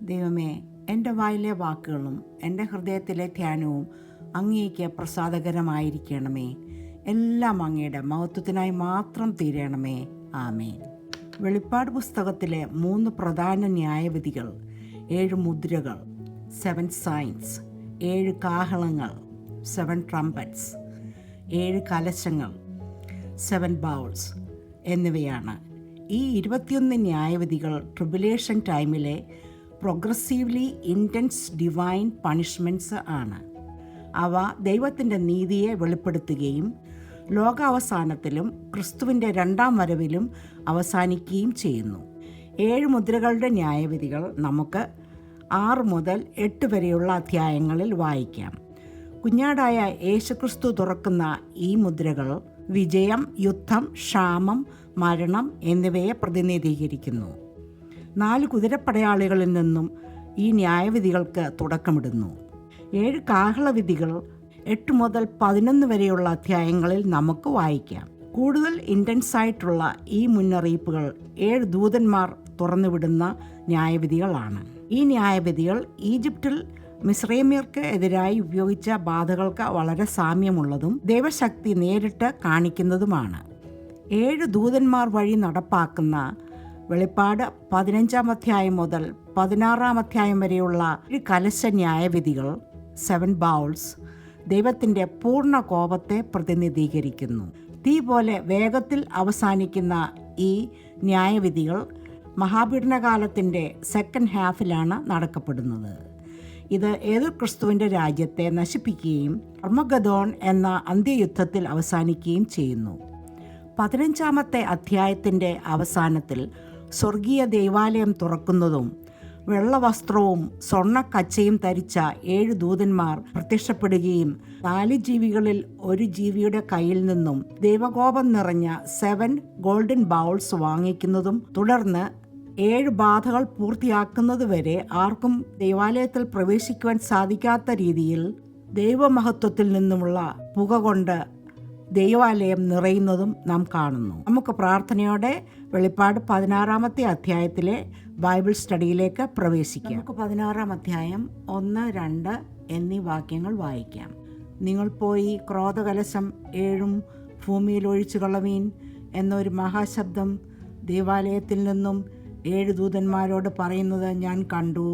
ദൈവമേ, എൻ്റെ വായിലെ വാക്കുകളും എൻ്റെ ഹൃദയത്തിലെ ധ്യാനവും അങ്ങേക്ക് പ്രസാദകരമായിരിക്കണമേ. എല്ലാം അങ്ങയുടെ മഹത്വത്തിനായി മാത്രം തീരണമേ. ആമേൻ. വെളിപ്പാട് പുസ്തകത്തിലെ 3 പ്രധാന ന്യായവിധികൾ, 7 മുദ്രകൾ, 7 സൈൻസ്, 7 കാഹളങ്ങൾ, 7 ട്രംപറ്റ്സ്, 7 കലശങ്ങൾ, 7 ബൗൾസ് എന്നിവയാണ്. ഈ 21 ന്യായവിധികൾ ട്രിബുലേഷൻ ടൈമിലെ പ്രോഗ്രസീവ്ലി ഇൻറ്റൻസ് ഡിവൈൻ പണിഷ്മെൻറ്റ്സ് ആണ്. അവ ദൈവത്തിൻ്റെ നീതിയെ വെളിപ്പെടുത്തുകയും ലോകാവസാനത്തിലും ക്രിസ്തുവിൻ്റെ 2ാം വരവിലും അവസാനിക്കുകയും ചെയ്യുന്നു. 7 മുദ്രകളുടെ ന്യായവിധികൾ നമുക്ക് 6 മുതൽ 8 വരെയുള്ള അധ്യായങ്ങളിൽ വായിക്കാം. കുഞ്ഞാടായ യേശുക്രിസ്തു തുറക്കുന്ന ഈ മുദ്രകൾ വിജയം, യുദ്ധം, ക്ഷാമം, മരണം എന്നിവയെ പ്രതിനിധീകരിക്കുന്നു. 4 കുതിരപ്പടയാളികളിൽ നിന്നും ഈ ന്യായവിധികൾക്ക് തുടക്കമിടുന്നു. 7 കാഹളവിധികൾ 8 മുതൽ 11 വരെയുള്ള അധ്യായങ്ങളിൽ നമുക്ക് വായിക്കാം. കൂടുതൽ ഇൻറ്റൻസായിട്ടുള്ള ഈ മുന്നറിയിപ്പുകൾ 7 ദൂതന്മാർ തുറന്നുവിടുന്ന ന്യായവിധികളാണ്. ഈ ന്യായവിധികൾ ഈജിപ്തിൽ മിസ്രൈമ്യർക്ക് എതിരായി ഉപയോഗിച്ച ബാധകൾക്ക് വളരെ സാമ്യമുള്ളതും ദൈവശക്തി നേരിട്ട് കാണിക്കുന്നതുമാണ്. 7 ദൂതന്മാർ വഴി നടപ്പാക്കുന്ന വെളിപ്പാട് 15-ാം അധ്യായം മുതൽ 16-ാം അധ്യായം വരെയുള്ള ഒരു കലശ ന്യായവിധികൾ, 7 ബൗൾസ്, ദൈവത്തിൻ്റെ പൂർണ്ണ കോപത്തെ പ്രതിനിധീകരിക്കുന്നു. തീ പോലെ വേഗത്തിൽ അവസാനിക്കുന്ന ഈ ന്യായവിധികൾ മഹാപീഡനകാലത്തിൻ്റെ സെക്കൻഡ് ഹാഫിലാണ് നടക്കപ്പെടുന്നത്. ഇത് ഏതു ക്രിസ്തുവിൻ്റെ രാജ്യത്തെ നശിപ്പിക്കുകയും അർമഗദോൺ എന്ന അന്ത്യയുദ്ധത്തിൽ അവസാനിക്കുകയും ചെയ്യുന്നു. 15-ാമത്തെ അധ്യായത്തിൻ്റെ അവസാനത്തിൽ സ്വർഗീയ ദൈവാലയം തുറക്കുന്നതും വെള്ളവസ്ത്രവും സ്വർണ്ണക്കച്ചയും ധരിച്ച 7 ദൂതന്മാർ പ്രത്യക്ഷപ്പെടുകയും 4 ജീവികളിൽ ഒരു ജീവിയുടെ കയ്യിൽ നിന്നും ദൈവകോപം നിറഞ്ഞ 7 ഗോൾഡൻ ബൗൾസ് വാങ്ങിക്കുന്നതും തുടർന്ന് 7 ബാധകൾ പൂർത്തിയാക്കുന്നതുവരെ ആർക്കും ദൈവാലയത്തിൽ പ്രവേശിക്കുവാൻ സാധിക്കാത്ത രീതിയിൽ ദൈവമഹത്വത്തിൽ നിന്നുമുള്ള പുക കൊണ്ട് ദൈവാലയം നിറയുന്നതും നാം കാണുന്നു. നമുക്ക് പ്രാർത്ഥനയോടെ വെളിപ്പാട് 16-ാമത്തെ അധ്യായത്തിലെ ബൈബിൾ സ്റ്റഡിയിലേക്ക് പ്രവേശിക്കാം. നമുക്ക് 16-ാം അധ്യായം 1, 2 എന്നീ വാക്യങ്ങൾ വായിക്കാം. നിങ്ങൾ പോയി ക്രോധകലശം 7 ഭൂമിയിൽ ഒഴിച്ചു കളവീൻ എന്നൊരു മഹാശബ്ദം ദൈവാലയത്തിൽ നിന്നും 7 ദൂതന്മാരോട് പറയുന്നത് ഞാൻ കണ്ടു.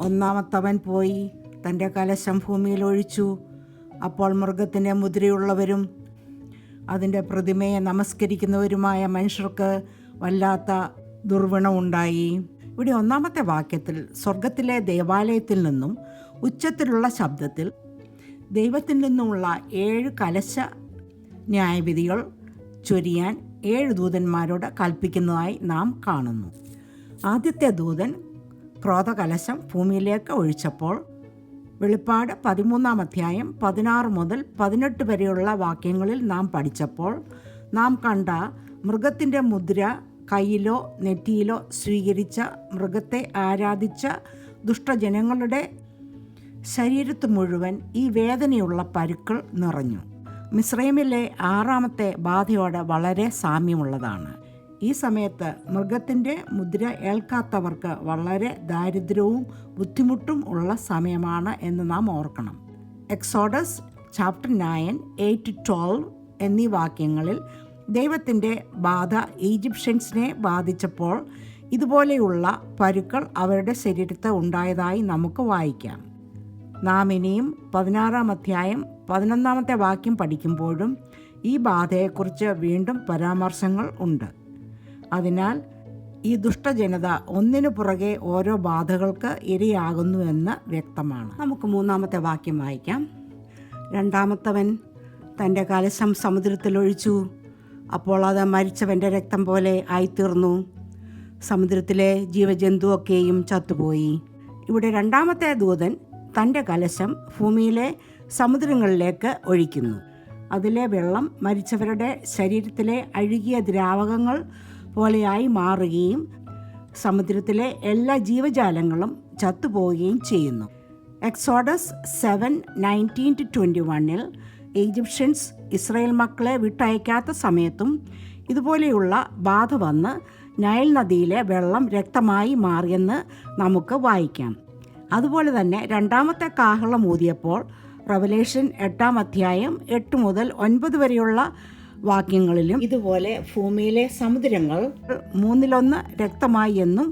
1-ാമത്തവൻ പോയി തൻ്റെ കലശം ഭൂമിയിൽ ഒഴിച്ചു. അപ്പോൾ മൃഗത്തിൻ്റെ മുദ്രയുള്ളവരും അതിൻ്റെ പ്രതിമയെ നമസ്കരിക്കുന്നവരുമായ മനുഷ്യർക്ക് വല്ലാത്ത ദുർവിണമുണ്ടായി. ഇവിടെ 1-ാമത്തെ വാക്യത്തിൽ സ്വർഗത്തിലെ ദേവാലയത്തിൽ നിന്നും ഉച്ചത്തിലുള്ള ശബ്ദത്തിൽ ദൈവത്തിൽ നിന്നുമുള്ള 7 കലശ ന്യായവിധികൾ ചൊരിയാൻ 7 ദൂതന്മാരോട് കൽപ്പിക്കുന്നതായി നാം കാണുന്നു. ആദ്യത്തെ ദൂതൻ ക്രോധകലശം ഭൂമിയിലേക്ക് ഒഴിച്ചപ്പോൾ വെളിപ്പാട് 13-ാം അധ്യായം 16 മുതൽ 18 വരെയുള്ള വാക്യങ്ങളിൽ നാം പഠിച്ചപ്പോൾ നാം കണ്ട മൃഗത്തിൻ്റെ മുദ്ര കയ്യിലോ നെറ്റിയിലോ സ്വീകരിച്ച മൃഗത്തെ ആരാധിച്ച ദുഷ്ടജനങ്ങളുടെ ശരീരത്ത് മുഴുവൻ ഈ വേദനയുള്ള പരുക്കൾ നിറഞ്ഞു. മിസ്രൈമിലെ 6-ാമത്തെ ബാധയോട് വളരെ സാമ്യമുള്ളതാണ്. ഈ സമയത്ത് മൃഗത്തിൻ്റെ മുദ്ര ഏൽക്കാത്തവർക്ക് വളരെ ദാരിദ്ര്യവും ബുദ്ധിമുട്ടും ഉള്ള സമയമാണ് എന്ന് നാം ഓർക്കണം. എക്സോഡസ് ചാപ്റ്റർ 9, 8-12 എന്നീ വാക്യങ്ങളിൽ ദൈവത്തിൻ്റെ ബാധ ഈജിപ്ഷ്യൻസിനെ ബാധിച്ചപ്പോൾ ഇതുപോലെയുള്ള പരുക്കൾ അവരുടെ ശരീരത്ത് ഉണ്ടായതായി നമുക്ക് വായിക്കാം. നാം ഇനിയും 16-ാം അധ്യായം 11-ാമത്തെ വാക്യം പഠിക്കുമ്പോഴും ഈ ബാധയെക്കുറിച്ച് വീണ്ടും പരാമർശങ്ങൾ ഉണ്ട്. അതിനാൽ ഈ ദുഷ്ടജനത ഒന്നിനു പുറകെ ഓരോ ബാധകൾക്ക് ഇരയാകുന്നുവെന്ന് വ്യക്തമാണ്. നമുക്ക് 3-ാമത്തെ വാക്യം വായിക്കാം. 2-ാമത്തവൻ തൻ്റെ കലശം സമുദ്രത്തിലൊഴിച്ചു. അപ്പോൾ അത് മരിച്ചവൻ്റെ രക്തം പോലെ ആയിത്തീർന്നു. സമുദ്രത്തിലെ ജീവജന്തുവൊക്കെയും ചത്തുപോയി. ഇവിടെ 2-ാമത്തെ ദൂതൻ തൻ്റെ കലശം ഭൂമിയിലെ സമുദ്രങ്ങളിലേക്ക് ഒഴിക്കുന്നു. അതിലെ വെള്ളം മരിച്ചവരുടെ ശരീരത്തിലെ അഴുകിയ ദ്രാവകങ്ങൾ പോലെയായി മാറുകയും സമുദ്രത്തിലെ എല്ലാ ജീവജാലങ്ങളും ചത്തുപോവുകയും ചെയ്യുന്നു. എക്സോഡസ് 7:19-21 ഈജിപ്ഷ്യൻസ് ഇസ്രായേൽ മക്കളെ വിട്ടയക്കാത്ത സമയത്തും ഇതുപോലെയുള്ള ബാധ വന്ന് നൈൽ നദിയിലെ വെള്ളം രക്തമായി മാറിയെന്ന് നമുക്ക് വായിക്കാം. അതുപോലെ തന്നെ രണ്ടാമത്തെ കാഹളം ഊതിയപ്പോൾ റെവലേഷൻ 8 അധ്യായം 8 മുതൽ 9 വരെയുള്ള വാക്യങ്ങളിലും ഇതുപോലെ ഭൂമിയിലെ സമുദ്രങ്ങൾ 1/3 രക്തമായി എന്നും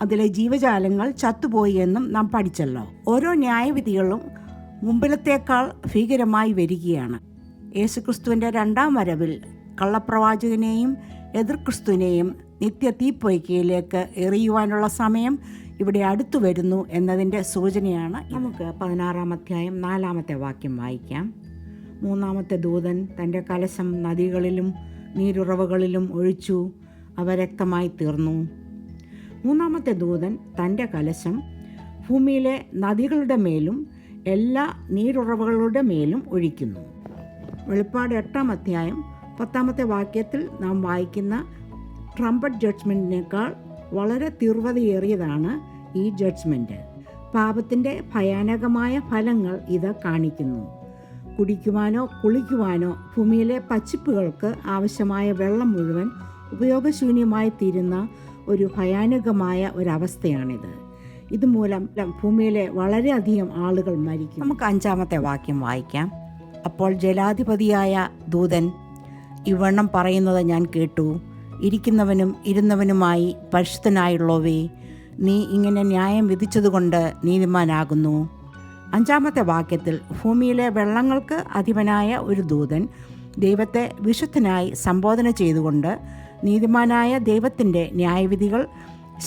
അതിലെ ജീവജാലങ്ങൾ ചത്തുപോയി എന്നും നാം പഠിച്ചല്ലോ. ഓരോ ന്യായവിധികളും മുമ്പിലത്തേക്കാൾ ഭീകരമായി വരികയാണ്. യേശുക്രിസ്തുവിൻ്റെ 2ാം വരവിൽ കള്ളപ്രവാചകനെയും എതിർ ക്രിസ്തുവിനെയും നിത്യ തീപ്പൊയ്ക്കയിലേക്ക് എറിയുവാനുള്ള സമയം ഇവിടെ അടുത്തു വരുന്നു എന്നതിൻ്റെ സൂചനയാണ്. നമുക്ക് 16-ാം അധ്യായം 4-ാമത്തെ വാക്യം വായിക്കാം. 3-ാമത്തെ ദൂതൻ തൻ്റെ കലശം നദികളിലും നീരുറവകളിലും ഒഴിച്ചു, അവ രക്തമായി തീർന്നു. 3-ാമത്തെ ദൂതൻ തൻ്റെ കലശം ഭൂമിയിലെ നദികളുടെ മേലും എല്ലാ നീരുറവകളുടെ മേലും ഒഴിക്കുന്നു. വെളിപ്പാട് 8-ാം അധ്യായം 10-ാമത്തെ വാക്യത്തിൽ നാം വായിക്കുന്ന ട്രംപറ്റ് ജഡ്ജ്മെൻറ്റിനേക്കാൾ വളരെ തീവ്രതയേറിയതാണ് ഈ ജഡ്ജ്മെൻറ്റ്. പാപത്തിൻ്റെ ഭയാനകമായ ഫലങ്ങൾ ഇത് കാണിക്കുന്നു. കുടിക്കുവാനോ കുളിക്കുവാനോ ഭൂമിയിലെ പച്ചിപ്പുകൾക്ക് ആവശ്യമായ വെള്ളം മുഴുവൻ ഉപയോഗശൂന്യമായി തീരുന്ന ഒരു ഭയാനകമായ ഒരവസ്ഥയാണിത്. ഇതുമൂലം ഭൂമിയിലെ വളരെയധികം ആളുകൾ മരിക്കും. നമുക്ക് 5-ാമത്തെ വാക്യം വായിക്കാം. അപ്പോൾ ജലാധിപതിയായ ദൂതൻ ഇവണ്ണം പറയുന്നത് ഞാൻ കേട്ടു, ഇരിക്കുന്നവനും ഇരുന്നവനുമായി പരിശുദ്ധനായുള്ളവേ, നീ ഇങ്ങനെ ന്യായം വിധിച്ചതുകൊണ്ട് നീതിമാനാകുന്നു. 5-ാമത്തെ വാക്യത്തിൽ ഭൂമിയിലെ വെള്ളങ്ങൾക്ക് അധിപനായ ഒരു ദൂതൻ ദൈവത്തെ വിശുദ്ധനായി സംബോധന ചെയ്തുകൊണ്ട് നീതിമാനായ ദൈവത്തിൻ്റെ ന്യായവിധികൾ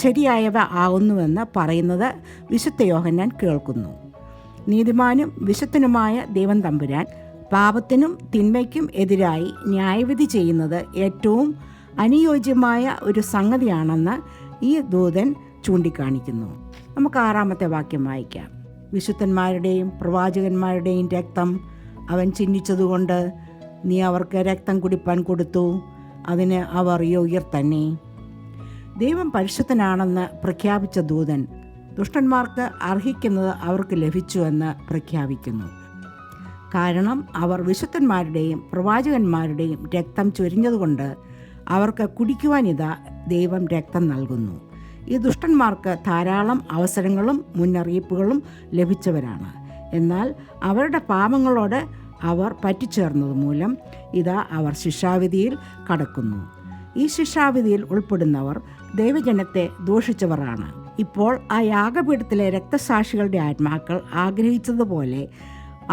ശരിയായവ ആകുന്നുവെന്ന് പറയുന്നത് വിശുദ്ധ യോഹന്നാൻ കേൾക്കുന്നു. നീതിമാനും വിശുദ്ധനുമായ ദൈവം തമ്പുരാൻ പാപത്തിനും തിന്മയ്ക്കും എതിരായി ന്യായവിധി ചെയ്യുന്നത് ഏറ്റവും അനുയോജ്യമായ ഒരു സംഗതിയാണെന്ന് ഈ ദൂതൻ ചൂണ്ടിക്കാണിക്കുന്നു. നമുക്ക് 6-ാമത്തെ വാക്യം വായിക്കാം. വിശുദ്ധന്മാരുടെയും പ്രവാചകന്മാരുടെയും രക്തം അവൻ ചിഹ്നിച്ചതുകൊണ്ട് നീ അവർക്ക് രക്തം കുടിപ്പാൻ കൊടുത്തു, അതിന് അവർ യോഗ്യർ തന്നെ. ദൈവം പരിശുദ്ധനാണെന്ന് പ്രഖ്യാപിച്ച ദൂതൻ ദുഷ്ടന്മാർക്ക് അർഹിക്കുന്നത് അവർക്ക് ലഭിച്ചുവെന്ന് പ്രഖ്യാപിക്കുന്നു. കാരണം അവർ വിശുദ്ധന്മാരുടെയും പ്രവാചകന്മാരുടെയും രക്തം ചൊരിഞ്ഞതുകൊണ്ട് അവർക്ക് കുടിക്കുവാനിതാ ദൈവം രക്തം നൽകുന്നു. ഈ ദുഷ്ടന്മാർക്ക് ധാരാളം അവസരങ്ങളും മുന്നറിയിപ്പുകളും ലഭിച്ചവരാണ്. എന്നാൽ അവരുടെ പാപങ്ങളോട് അവർ പറ്റിച്ചേർന്നത് മൂലം ഇതാ അവർ ശിക്ഷാവിധിയിൽ കടക്കുന്നു. ഈ ശിക്ഷാവിധിയിൽ ഉൾപ്പെടുന്നവർ ദൈവജനത്തെ ദൂഷിച്ചവരാണ്. ഇപ്പോൾ ആ യാഗപീഠത്തിലെ രക്തസാക്ഷികളുടെ ആത്മാക്കൾ ആഗ്രഹിച്ചതുപോലെ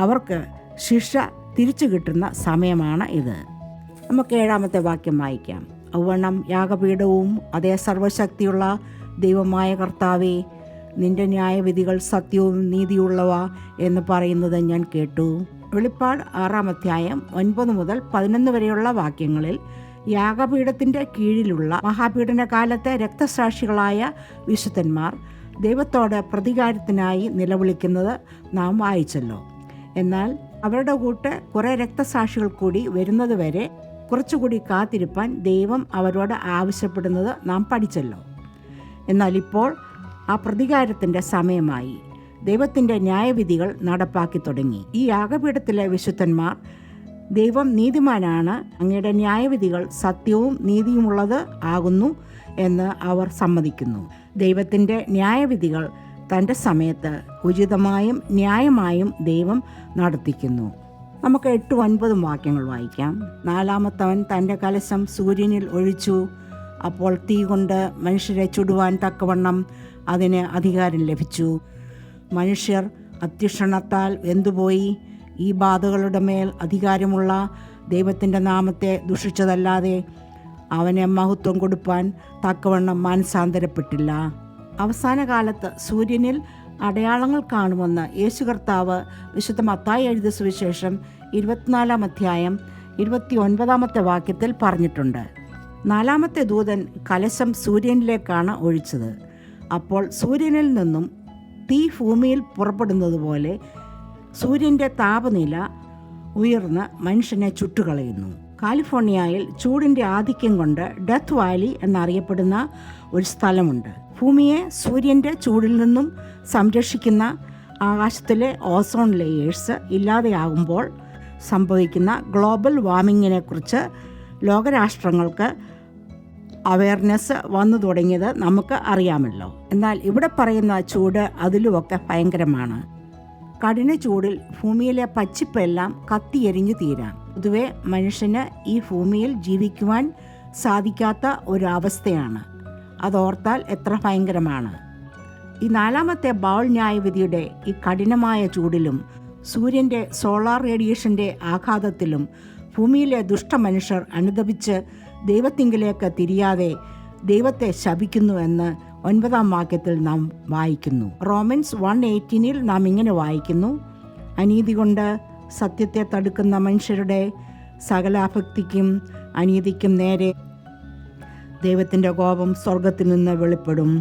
അവർക്ക് ശിക്ഷ തിരിച്ചു കിട്ടുന്ന സമയമാണ് ഇത്. നമുക്ക് 7-ാമത്തെ വാക്യം വായിക്കാം. ഔവണ്ണം യാഗപീഠവും അതേ സർവശക്തിയുള്ള ദൈവമായ കർത്താവേ, നിന്റെ ന്യായവിധികൾ സത്യവും നീതിയുള്ളവ എന്ന് പറയുന്നത് ഞാൻ കേട്ടു. വെളിപ്പാട് 6-ാം അധ്യായം 9 മുതൽ 11 വരെയുള്ള വാക്യങ്ങളിൽ യാഗപീഠത്തിൻ്റെ കീഴിലുള്ള മഹാപീഡന കാലത്തെ രക്തസാക്ഷികളായ വിശുദ്ധന്മാർ ദൈവത്തോട് പ്രതികാരത്തിനായി നിലവിളിക്കുന്നത് നാം വായിച്ചല്ലോ. എന്നാൽ അവരുടെ കൂട്ട് കുറേ രക്തസാക്ഷികൾ കൂടി വരുന്നത് വരെ കുറച്ചുകൂടി കാത്തിരിപ്പാൻ ദൈവം അവരോട് ആവശ്യപ്പെടുന്നത് നാം പഠിച്ചല്ലോ. എന്നാൽ ഇപ്പോൾ ആ പ്രതികാരത്തിൻ്റെ സമയമായി. ദൈവത്തിൻ്റെ ന്യായവിധികൾ നടപ്പാക്കി തുടങ്ങി. ഈ യാഗപീഠത്തിലെ വിശുദ്ധന്മാർ ദൈവം നീതിമാനാണ്, അങ്ങയുടെ ന്യായവിധികൾ സത്യവും നീതിയുമുള്ളത് ആകുന്നു എന്ന് അവർ സമ്മതിക്കുന്നു. ദൈവത്തിൻ്റെ ന്യായവിധികൾ തൻ്റെ സമയത്ത് ഉചിതമായും ന്യായമായും ദൈവം നടത്തിക്കുന്നു. നമുക്ക് 8-9 വാക്യങ്ങൾ വായിക്കാം. 4-ാമത്തവൻ തൻ്റെ കലശം സൂര്യനിൽ ഒഴിച്ചു, അപ്പോൾ തീ കൊണ്ട് മനുഷ്യരെ ചുടുവാൻ തക്കവണ്ണം അതിന് അധികാരം ലഭിച്ചു. മനുഷ്യർ അത്യുഷണത്താൽ വെന്തുപോയി. ഈ ബാധകളുടെ മേൽ അധികാരമുള്ള ദൈവത്തിൻ്റെ നാമത്തെ ദുഷിച്ചതല്ലാതെ അവനെ മഹത്വം കൊടുപ്പാൻ തക്കവണ്ണം മാനസാന്തരപ്പെട്ടില്ല. അവസാന കാലത്ത് സൂര്യനിൽ അടയാളങ്ങൾ കാണുമെന്ന് യേശു കർത്താവ് വിശുദ്ധ മത്തായി എഴുതിയ സുവിശേഷം 24-ാം അധ്യായം 29-ാമത്തെ വാക്യത്തിൽ പറഞ്ഞിട്ടുണ്ട്. 4-ാമത്തെ ദൂതൻ കലശം സൂര്യനിലേക്കാണ് ഒഴിച്ചത്. അപ്പോൾ സൂര്യനിൽ നിന്നും തീ ഭൂമിയിൽ പുറപ്പെടുന്നത് പോലെ സൂര്യൻ്റെ താപനില ഉയർന്ന് മനുഷ്യനെ ചുട്ടുകളയുന്നു. കാലിഫോർണിയയിൽ ചൂടിൻ്റെ ആധിക്യം കൊണ്ട് ഡെത്ത് വാലി എന്നറിയപ്പെടുന്ന ഒരു സ്ഥലമുണ്ട്. ഭൂമിയെ സൂര്യൻ്റെ ചൂടിൽ നിന്നും സംരക്ഷിക്കുന്ന ആകാശത്തിലെ ഓസോൺ ലെയേഴ്സ് ഇല്ലാതെയാകുമ്പോൾ സംഭവിക്കുന്ന ഗ്ലോബൽ വാർമിങ്ങിനെ കുറിച്ച് ലോകരാഷ്ട്രങ്ങൾക്ക് അവയർനെസ് വന്നു തുടങ്ങിയത് നമുക്ക് അറിയാമല്ലോ. എന്നാൽ ഇവിടെ പറയുന്ന ചൂട് അതിലുമൊക്കെ ഭയങ്കരമാണ്. കഠിന ചൂടിൽ ഭൂമിയിലെ പച്ചിപ്പെല്ലാം കത്തിയെരിഞ്ഞു തീരാം. പൊതുവെ മനുഷ്യന് ഈ ഭൂമിയിൽ ജീവിക്കുവാൻ സാധിക്കാത്ത ഒരവസ്ഥയാണ്. അതോർത്താൽ എത്ര ഭയങ്കരമാണ്. ഈ 4ാമത്തെ ബൗൾ ന്യായവിധിയുടെ ഈ കഠിനമായ ചൂടിലും സൂര്യൻ്റെ സോളാർ റേഡിയേഷൻ്റെ ആഘാതത്തിലും ഭൂമിയിലെ ദുഷ്ടമനുഷ്യർ അനുതപിച്ച് ദൈവത്തിങ്കിലേക്ക് തിരിയാതെ ദൈവത്തെ ശപിക്കുന്നു എന്ന് 9ാം വാക്യത്തിൽ നാം വായിക്കുന്നു. റോമൻസ് 1:18 നാം ഇങ്ങനെ വായിക്കുന്നു: അനീതി കൊണ്ട് സത്യത്തെ തടുക്കുന്ന മനുഷ്യരുടെ സകലാഭക്തിക്കും അനീതിക്കും നേരെ ദൈവത്തിൻ്റെ കോപം സ്വർഗത്തിൽ നിന്ന് വെളിപ്പെടും.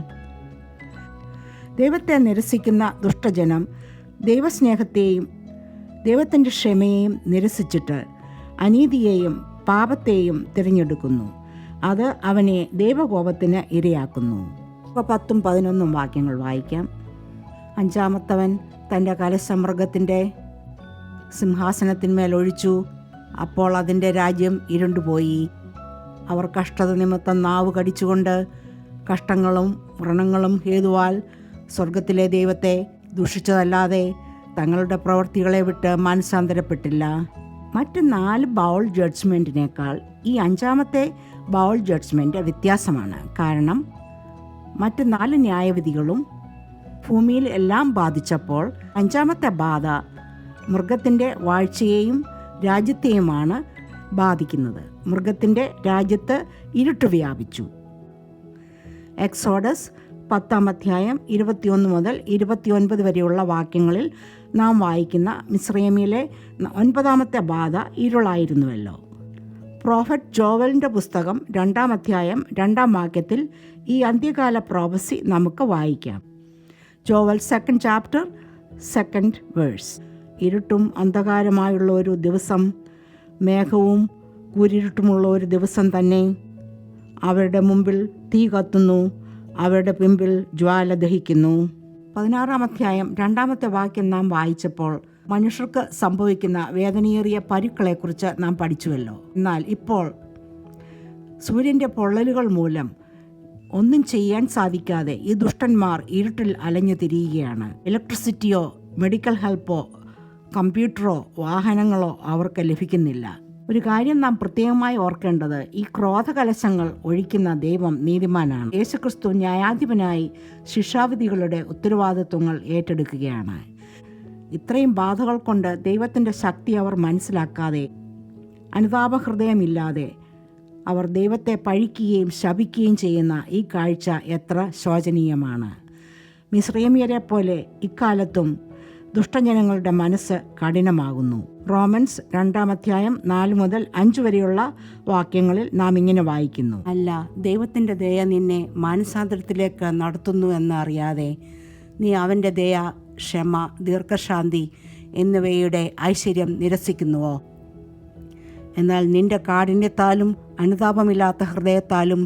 ദൈവത്തെ നിരസിക്കുന്ന ദുഷ്ടജനം ദൈവസ്നേഹത്തെയും ദൈവത്തിൻ്റെ ക്ഷമയെയും നിരസിച്ചിട്ട് അനീതിയെയും പാപത്തെയും തിരഞ്ഞെടുക്കുന്നു. അത് അവനെ ദൈവകോപത്തിന് ഇരയാക്കുന്നു. 10ഉം 11ഉം വാക്യങ്ങൾ വായിക്കാം. 5ാമത്തവൻ തൻ്റെ കലശം മൃഗത്തിൻ്റെ സിംഹാസനത്തിന്മേൽ ഒഴിച്ചു. അപ്പോൾ അതിൻ്റെ രാജ്യം ഇരുണ്ടുപോയി. അവർ കഷ്ടത നിമിത്തം നാവ് കടിച്ചുകൊണ്ട് കഷ്ടങ്ങളും വ്രണങ്ങളും ഹേതുവാൽ സ്വർഗത്തിലെ ദൈവത്തെ ദുഷിച്ചതല്ലാതെ തങ്ങളുടെ പ്രവൃത്തികളെ വിട്ട് മാനസാന്തരപ്പെട്ടില്ല. മറ്റ് 4 ബൗൾ ജഡ്ജ്മെൻറ്റിനേക്കാൾ ഈ 5ാമത്തെ ബൗൾ ജഡ്ജ്മെൻറ്റ് വ്യത്യാസമാണ്. കാരണം മറ്റ് 4 ന്യായവിധികളും ഭൂമിയിൽ എല്ലാം ബാധിച്ചപ്പോൾ 5ാമത്തെ ബാധ മൃഗത്തിൻ്റെ വാഴ്ചയെയും രാജ്യത്തെയുമാണ് ബാധിക്കുന്നത്. മൃഗത്തിൻ്റെ രാജ്യത്ത് ഇരുട്ട് വ്യാപിച്ചു. എക്സോഡസ് 10ാം അധ്യായം 21 മുതൽ 29 വരെയുള്ള വാക്യങ്ങളിൽ നാം വായിക്കുന്ന മിസ്രൈമിലെ 9ാമത്തെ ബാധ ഇരുളായിരുന്നുവല്ലോ. പ്രോഫറ്റ് ജോവലിൻ്റെ പുസ്തകം 2ാം അധ്യായം 2ാം വാക്യത്തിൽ ഈ അന്ത്യകാല പ്രോഫസി നമുക്ക് വായിക്കാം. Jovel 2nd chapter 2nd verse: ഇരുട്ടും അന്ധകാരമായുള്ള ഒരു ദിവസം, മേഘവും കൂരിരുട്ടുമുള്ള ഒരു ദിവസം തന്നെ. അവരുടെ മുമ്പിൽ തീ കത്തുന്നു, അവരുടെ പിമ്പിൽ ജ്വാല ദഹിക്കുന്നു. 16ാം അധ്യായം 2ാമത്തെ വാക്യം നാം വായിച്ചപ്പോൾ മനുഷ്യർക്ക് സംഭവിക്കുന്ന വേദനയേറിയ പരുക്കളെക്കുറിച്ച് നാം പഠിച്ചുവല്ലോ. എന്നാൽ ഇപ്പോൾ സൂര്യൻ്റെ പൊള്ളലുകൾ മൂലം ഒന്നും ചെയ്യാൻ സാധിക്കാതെ ഈ ദുഷ്ടന്മാർ ഇരുട്ടിൽ അലഞ്ഞു തിരിയുകയാണ്. ഇലക്ട്രിസിറ്റിയോ മെഡിക്കൽ ഹെൽപ്പോ കമ്പ്യൂട്ടറോ വാഹനങ്ങളോ അവർക്ക് ലഭിക്കുന്നില്ല. ഒരു കാര്യം നാം പ്രത്യേകമായി ഓർക്കേണ്ടത്, ഈ ക്രോധകലശങ്ങൾ ഒഴിക്കുന്ന ദൈവം നീതിമാനാണ്. യേശുക്രിസ്തു ന്യായാധിപനായി ശിക്ഷാവിധികളുടെ ഉത്തരവാദിത്വങ്ങൾ ഏറ്റെടുക്കുകയാണ്. ഇത്രയും ബാധകൾ കൊണ്ട് ദൈവത്തിൻ്റെ ശക്തി അവർ മനസ്സിലാക്കാതെ, അനുതാപഹൃദയമില്ലാതെ അവർ ദൈവത്തെ പഴിക്കുകയും ശപിക്കുകയും ചെയ്യുന്ന ഈ കാഴ്ച എത്ര ശോചനീയമാണ്. മിസ്രൈമ്യരെ പോലെ ഇക്കാലത്തും ദുഷ്ടജനങ്ങളുടെ മനസ്സ് കഠിനമാകുന്നു. റോമൻസ് 2ാം അധ്യായം 4 മുതൽ 5 വരെയുള്ള വാക്യങ്ങളിൽ നാം ഇങ്ങനെ വായിക്കുന്നു: അല്ല, ദൈവത്തിൻ്റെ ദയ നിന്നെ മാനസാന്തരത്തിലേക്ക് നടത്തുന്നു എന്ന് അറിയാതെ നീ അവൻ്റെ ദയ, ക്ഷമ, ദീർഘശാന്തി എന്നിവയുടെ ഐശ്വര്യം നിരസിക്കുന്നുവോ? എന്നാൽ നിന്റെ കാഠിന്യത്താലും അനുതാപമില്ലാത്ത ഹൃദയത്താലും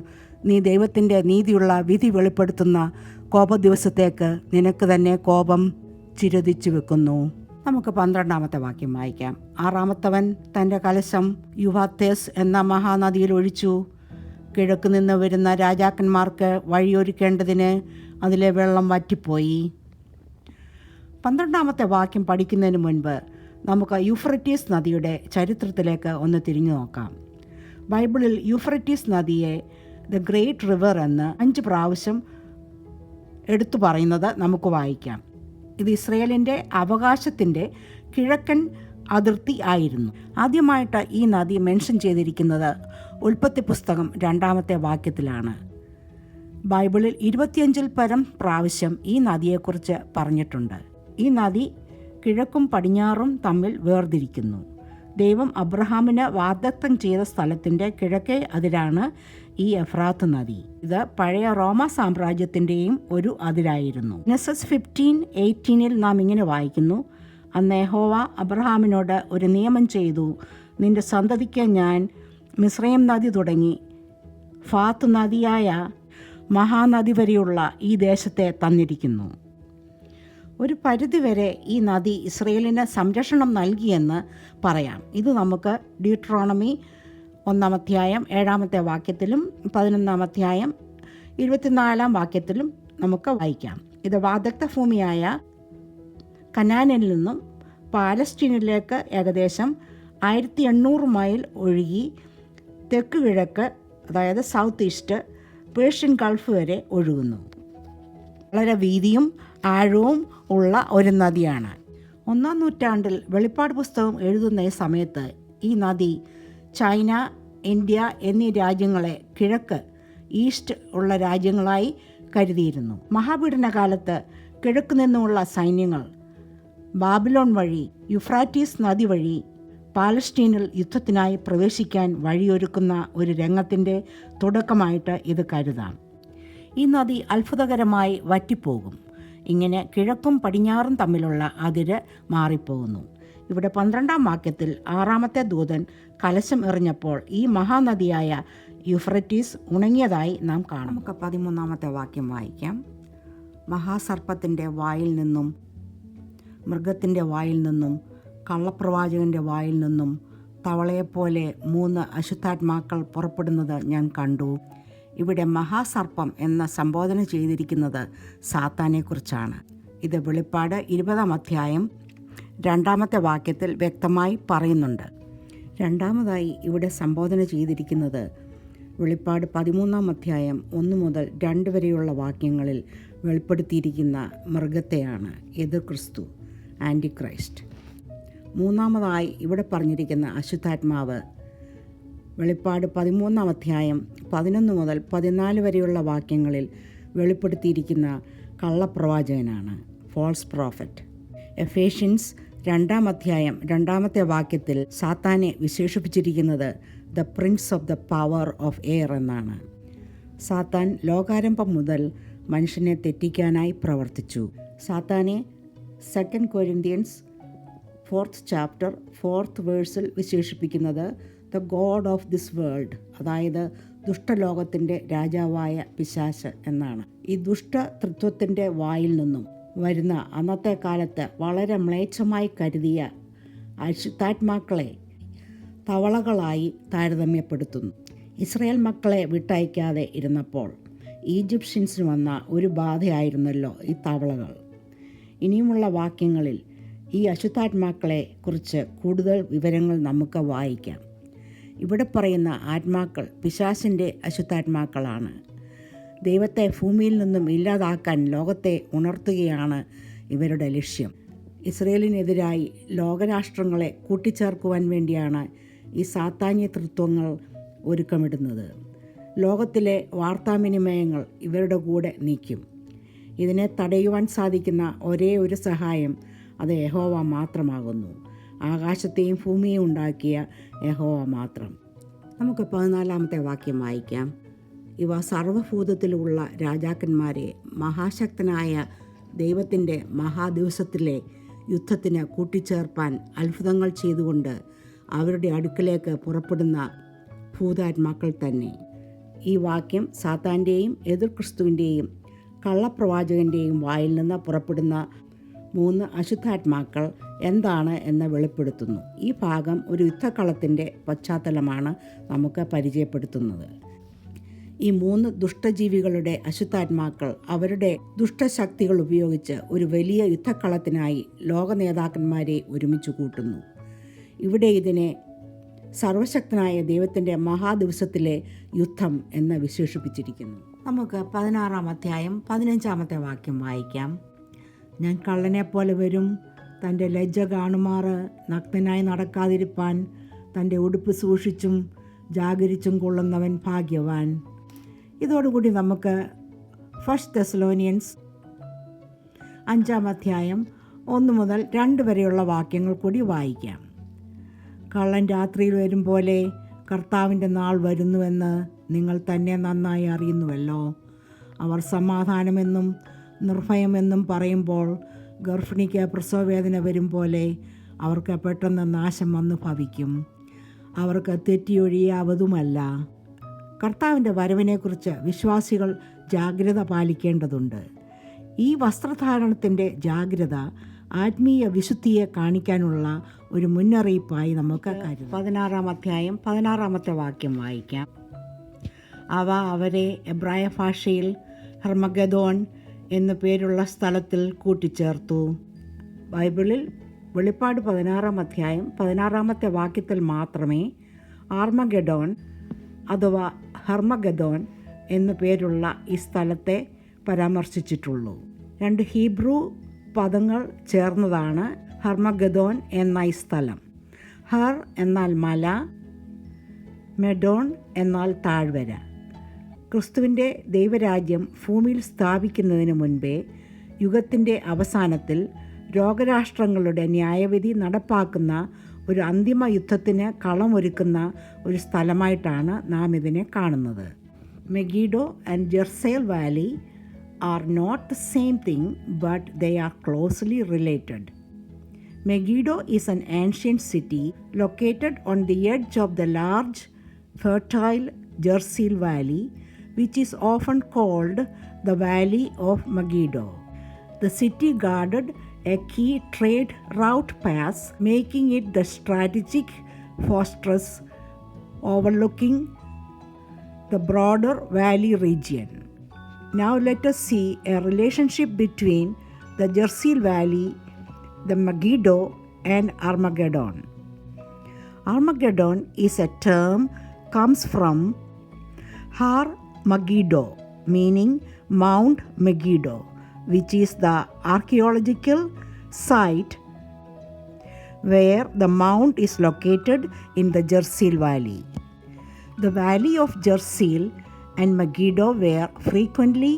നീ ദൈവത്തിൻ്റെ നീതിയുള്ള വിധി വെളിപ്പെടുത്തുന്ന കോപദിവസത്തേക്ക് നിനക്ക് തന്നെ കോപം ചിരതിച്ചു വെക്കുന്നു. നമുക്ക് 12ാമത്തെ വാക്യം വായിക്കാം. 6ാമത്തവൻ തൻ്റെ കലശം യുവാത്തേസ് എന്ന മഹാനദിയിൽ ഒഴിച്ചു. കിഴക്ക് നിന്ന് വരുന്ന രാജാക്കന്മാർക്ക് വഴിയൊരുക്കേണ്ടതിന് അതിലെ വെള്ളം വറ്റിപ്പോയി. 12ാമത്തെ വാക്യം പഠിക്കുന്നതിന് മുൻപ് നമുക്ക് യൂഫ്രട്ടീസ് നദിയുടെ ചരിത്രത്തിലേക്ക് ഒന്ന് തിരിഞ്ഞു നോക്കാം. ബൈബിളിൽ യൂഫ്രട്ടീസ് നദിയെ ദ ഗ്രേറ്റ് റിവർ എന്ന് 5 പ്രാവശ്യം എടുത്തു പറയുന്നത് നമുക്ക് വായിക്കാം. ഇത് ഇസ്രയേലിൻ്റെ അവകാശത്തിൻ്റെ കിഴക്കൻ അതിർത്തി ആയിരുന്നു. ആദ്യമായിട്ട് ഈ നദി മെൻഷൻ ചെയ്തിരിക്കുന്നത് ഉൽപ്പത്തി പുസ്തകം 2ാമത്തെ വാക്യത്തിലാണ്. ബൈബിളിൽ 25-ൽ പരം പ്രാവശ്യം ഈ നദിയെക്കുറിച്ച് പറഞ്ഞിട്ടുണ്ട്. ഈ നദി കിഴക്കും പടിഞ്ഞാറും തമ്മിൽ വേർതിരിക്കുന്നു. ദൈവം അബ്രഹാമിന് വാഗ്ദത്തം ചെയ്ത സ്ഥലത്തിൻ്റെ കിഴക്കേ അതിരാണ് ഈ എഫ്രാത്ത് നദി. ഇത് പഴയ റോമ സാമ്രാജ്യത്തിൻ്റെയും ഒരു അതിരായിരുന്നു. ജെനസിസ് 15:18 നാം ഇങ്ങനെ വായിക്കുന്നു: അന്ന് യഹോവ അബ്രഹാമിനോട് ഒരു നിയമം ചെയ്തു, നിന്റെ സന്തതിക്ക് ഞാൻ മിസ്രയീം നദി തുടങ്ങി ഫാത്ത് നദിയായ മഹാനദി വരെയുള്ള ഈ ദേശത്തെ തന്നിരിക്കുന്നു. ഒരു പരിധിവരെ ഈ നദി ഇസ്രയേലിന് സംരക്ഷണം നൽകിയെന്ന് പറയാം. ഇത് നമുക്ക് ഡ്യൂട്രോണമി 1 അധ്യായം 7 വാക്യത്തിലും 11 അധ്യായം 24 വാക്യത്തിലും നമുക്ക് വായിക്കാം. ഇത് വാഗ്ദത്ത ഭൂമിയായ കനാനിൽ നിന്നും പാലസ്തീനിലേക്ക് ഏകദേശം 1800 മൈൽ ഒഴുകി തെക്ക് കിഴക്ക്, അതായത് സൗത്ത് ഈസ്റ്റ് പേർഷ്യൻ ഗൾഫ് വരെ ഒഴുകുന്നു. വളരെ വീതിയും ആഴവും ഉള്ള ഒരു നദിയാണ്. 1-ാം നൂറ്റാണ്ടിൽ വെളിപ്പാട് പുസ്തകം എഴുതുന്ന ഈ സമയത്ത് ഈ നദി ചൈന, ഇന്ത്യ എന്നീ രാജ്യങ്ങളെ കിഴക്ക് ഈസ്റ്റ് ഉള്ള രാജ്യങ്ങളായി കരുതിയിരുന്നു. മഹാപീഡന കാലത്ത് കിഴക്ക് നിന്നുമുള്ള സൈന്യങ്ങൾ ബാബിലോൺ വഴി യുഫ്രാറ്റീസ് നദി വഴി പാലസ്തീനിൽ യുദ്ധത്തിനായി പ്രവേശിക്കാൻ വഴിയൊരുക്കുന്ന ഒരു രംഗത്തിൻ്റെ തുടക്കമായിട്ട് ഇത് കരുതാം. ഈ നദി അത്ഭുതകരമായി വറ്റിപ്പോകും. ഇങ്ങനെ കിഴക്കും പടിഞ്ഞാറും തമ്മിലുള്ള അതിര് മാറിപ്പോകുന്നു. ഇവിടെ 12-ാം വാക്യത്തിൽ 6-ാമത്തെ ദൂതൻ കലശം എറിഞ്ഞപ്പോൾ ഈ മഹാനദിയായ യൂഫ്രട്ടീസ് ഉണങ്ങിയതായി നാം കാണും. നമുക്ക് 13-ാമത്തെ വാക്യം വായിക്കാം. മഹാസർപ്പത്തിൻ്റെ വായിൽ നിന്നും മൃഗത്തിൻ്റെ വായിൽ നിന്നും കള്ളപ്രവാചകൻ്റെ വായിൽ നിന്നും തവളയെപ്പോലെ 3 അശുദ്ധാത്മാക്കൾ പുറപ്പെടുന്നത് ഞാൻ കണ്ടു. ഇവിടെ മഹാസർപ്പം എന്ന സംബോധന ചെയ്തിരിക്കുന്നത് സാത്താനെക്കുറിച്ചാണ്. ഇത് വെളിപ്പാട് 20-ാം അധ്യായം 2-ാമത്തെ വാക്യത്തിൽ വ്യക്തമായി പറയുന്നുണ്ട്. രണ്ടാമതായി ഇവിടെ സംബോധന ചെയ്തിരിക്കുന്നത് വെളിപ്പാട് 13-ാം അധ്യായം 1 മുതൽ 2 വരെയുള്ള വാക്യങ്ങളിൽ വെളിപ്പെടുത്തിയിരിക്കുന്ന മൃഗത്തെയാണ്, എതിർ ക്രിസ്തു, ആൻറ്റി ക്രൈസ്റ്റ്. മൂന്നാമതായി ഇവിടെ പറഞ്ഞിരിക്കുന്ന അശുദ്ധാത്മാവ് വെളിപ്പാട് 13-ാം അധ്യായം 11 മുതൽ 14 വരെയുള്ള വാക്യങ്ങളിൽ വെളിപ്പെടുത്തിയിരിക്കുന്ന കള്ളപ്രവാചകനാണ്, ഫോൾസ് പ്രോഫറ്റ്. എഫേഷ്യൻസ് 2-ാം അധ്യായം 2-ാമത്തെ വാക്യത്തിൽ സാത്താനെ വിശേഷിപ്പിച്ചിരിക്കുന്നത് the prince of the power of air എന്നാണ്. സാത്താൻ ലോകാരംഭം മുതൽ മനുഷ്യനെ തെറ്റിക്കാനായി പ്രവർത്തിച്ചു. സാത്താനെ 2 കൊരിന്ത്യൻസ് 4th ചാപ്റ്റർ 4th വേഴ്സിൽ വിശേഷിപ്പിക്കുന്നത് the God of this world, അതായത് ദുഷ്ടലോകത്തിൻ്റെ രാജാവായ പിശാച് എന്നാണ്. ഈ ദുഷ്ടതൃത്വത്തിൻ്റെ വായിൽ നിന്നും വരുന്ന അന്നത്തെ കാലത്ത് വളരെ മ്ലേച്ഛമായി കരുതിയ അശുദ്ധാത്മാക്കളെ തവളകളായി താരതമ്യപ്പെടുത്തുന്നു. ഇസ്രായേൽ മക്കളെ വിട്ടയക്കാതെ ഇരുന്നപ്പോൾ ഈജിപ്ഷ്യൻസിന് വന്ന ഒരു ബാധയായിരുന്നല്ലോ ഈ തവളകൾ. ഇനിയുമുള്ള വാക്യങ്ങളിൽ ഈ അശുദ്ധാത്മാക്കളെ കുറിച്ച് കൂടുതൽ വിവരങ്ങൾ നമുക്ക് വായിക്കാം. ഇവിടെ പറയുന്ന ആത്മാക്കൾ പിശാചിൻ്റെ അശുദ്ധാത്മാക്കളാണ്. ദൈവത്തെ ഭൂമിയിൽ നിന്നും ഇല്ലാതാക്കാൻ ലോകത്തെ ഉണർത്തുകയാണ് ഇവരുടെ ലക്ഷ്യം. ഇസ്രയേലിനെതിരായി ലോകരാഷ്ട്രങ്ങളെ കൂട്ടിച്ചേർക്കുവാൻ വേണ്ടിയാണ് ഈ സാത്താന്യ തൃത്വങ്ങൾ ഒരുക്കമിടുന്നത്. ലോകത്തിലെ വാർത്താവിനിമയങ്ങൾ ഇവരുടെ കൂടെ നീക്കും. ഇതിനെ തടയുവാൻ സാധിക്കുന്ന ഒരേ ഒരു സഹായം അത് യഹോവ മാത്രമാകുന്നു. ആകാശത്തെയും ഭൂമിയെയും ഉണ്ടാക്കിയ യഹോവ മാത്രം. നമുക്ക് 14-ാമത്തെ വാക്യം വായിക്കാം. ഇവ സർവ്വഭൂതത്തിലുള്ള രാജാക്കന്മാരെ മഹാശക്തനായ ദൈവത്തിൻ്റെ മഹാദിവസത്തിലെ യുദ്ധത്തിന് കൂട്ടിച്ചേർപ്പാൻ അത്ഭുതങ്ങൾ ചെയ്തുകൊണ്ട് അവരുടെ അടുക്കലേക്ക് പുറപ്പെടുന്ന ഭൂതാത്മാക്കൾ തന്നെ. ഈ വാക്യം സാത്താൻ്റെയും എതിർ ക്രിസ്തുവിൻ്റെയും കള്ളപ്രവാചകൻ്റെയും വായിൽ നിന്ന് പുറപ്പെടുന്ന 3 അശുദ്ധാത്മാക്കൾ എന്താണ് എന്ന് വെളിപ്പെടുത്തുന്നു. ഈ ഭാഗം ഒരു യുദ്ധക്കളത്തിൻ്റെ പശ്ചാത്തലമാണ് നമുക്ക് പരിചയപ്പെടുത്തുന്നത്. ഈ 3 ദുഷ്ടജീവികളുടെ അശുദ്ധാത്മാക്കൾ അവരുടെ ദുഷ്ടശക്തികൾ ഉപയോഗിച്ച് ഒരു വലിയ യുദ്ധക്കളത്തിനായി ലോക നേതാക്കന്മാരെ ഒരുമിച്ച് കൂട്ടുന്നു. ഇവിടെ ഇതിനെ സർവശക്തനായ ദൈവത്തിൻ്റെ മഹാദിവസത്തിലെ യുദ്ധം എന്ന് വിശേഷിപ്പിച്ചിരിക്കുന്നു. നമുക്ക് 16-ാം അധ്യായം 15-ാമത്തെ വാക്യം വായിക്കാം. ഞാൻ കള്ളനെപ്പോലെ വരും. തൻ്റെ ലജ്ജ കാണുമാറ് നഗ്നനായി നടക്കാതിരിപ്പാൻ തൻ്റെ ഉടുപ്പ് സൂക്ഷിച്ചും ജാഗരിച്ചും കൊള്ളുന്നവൻ ഭാഗ്യവാൻ. ഇതോടുകൂടി നമുക്ക് 1 തെസ്സലോനിയൻസ് 5-ാം അധ്യായം 1 മുതൽ 2 വരെയുള്ള വാക്യങ്ങൾ കൂടി വായിക്കാം. കള്ളൻ രാത്രിയിൽ വരും പോലെ കർത്താവിൻ്റെ നാൾ വരുന്നുവെന്ന് നിങ്ങൾ തന്നെ നന്നായി അറിയുന്നുവല്ലോ. അവർ സമാധാനമെന്നും നിർഭയമെന്നും പറയുമ്പോൾ ഗർഭിണിക്ക് പ്രസവവേദന വരും പോലെ അവർക്ക് പെട്ടെന്ന് നാശം വന്നു ഭവിക്കും. അവർക്ക് തെറ്റിയൊഴിയാവതുമല്ല. കർത്താവിൻ്റെ വരവിനെക്കുറിച്ച് വിശ്വാസികൾ ജാഗ്രത പാലിക്കേണ്ടതുണ്ട്. ഈ വസ്ത്രധാരണത്തിൻ്റെ ജാഗ്രത ആത്മീയ വിശുദ്ധിയെ കാണിക്കാനുള്ള ഒരു മുന്നറിയിപ്പായി നമുക്ക് കരുതാം. 16-ാം അധ്യായം 16-ാമത്തെ വാക്യം വായിക്കാം. അവ അവരെ എബ്രായ ഭാഷയിൽ ഹർമഗദോൻ എന്നു പേരുള്ള സ്ഥലത്തിൽ കൂട്ടിച്ചേർത്തു. ബൈബിളിൽ വെളിപ്പാട് 16-ാം അധ്യായം 16-ാമത്തെ വാക്യത്തിൽ മാത്രമേ ആർമഗഡോൻ അഥവാ ഹർമഗദോൻ എന്നു പേരുള്ള ഈ സ്ഥലത്തെ പരാമർശിച്ചിട്ടുള്ളൂ. 2 ഹീബ്രു പദങ്ങൾ ചേർന്നതാണ് ഹർമഗദോൻ എന്ന ഈ സ്ഥലം. ഹർ എന്നാൽ മല, മെഡോൺ എന്നാൽ താഴ്വര. ക്രിസ്തുവിൻ്റെ ദൈവരാജ്യം ഭൂമിയിൽ സ്ഥാപിക്കുന്നതിന് മുൻപേ യുഗത്തിൻ്റെ അവസാനത്തിൽ രോഗരാഷ്ട്രങ്ങളുടെ ന്യായവിധി നടപ്പാക്കുന്ന ഒരു അന്തിമ യുദ്ധത്തിന് കളമൊരുക്കുന്ന ഒരു സ്ഥലമായിട്ടാണ് നാം ഇതിനെ കാണുന്നത്. Megiddo and Jezreel valley are not the same thing, but they are closely related. Megiddo is an ancient city located on the edge of the large, fertile Jezreel Valley, which is often called the Valley of Megiddo. The city guarded a key trade route pass, making it the strategic fortress overlooking the broader valley region. Now let us see a relationship between the Jezreel Valley, the Megiddo and Armageddon. Armageddon is a term comes from Har Megiddo, meaning Mount Megiddo, which is the archaeological site where the mount is located in the Jezreel Valley. The valley of Jezreel and Megiddo were frequently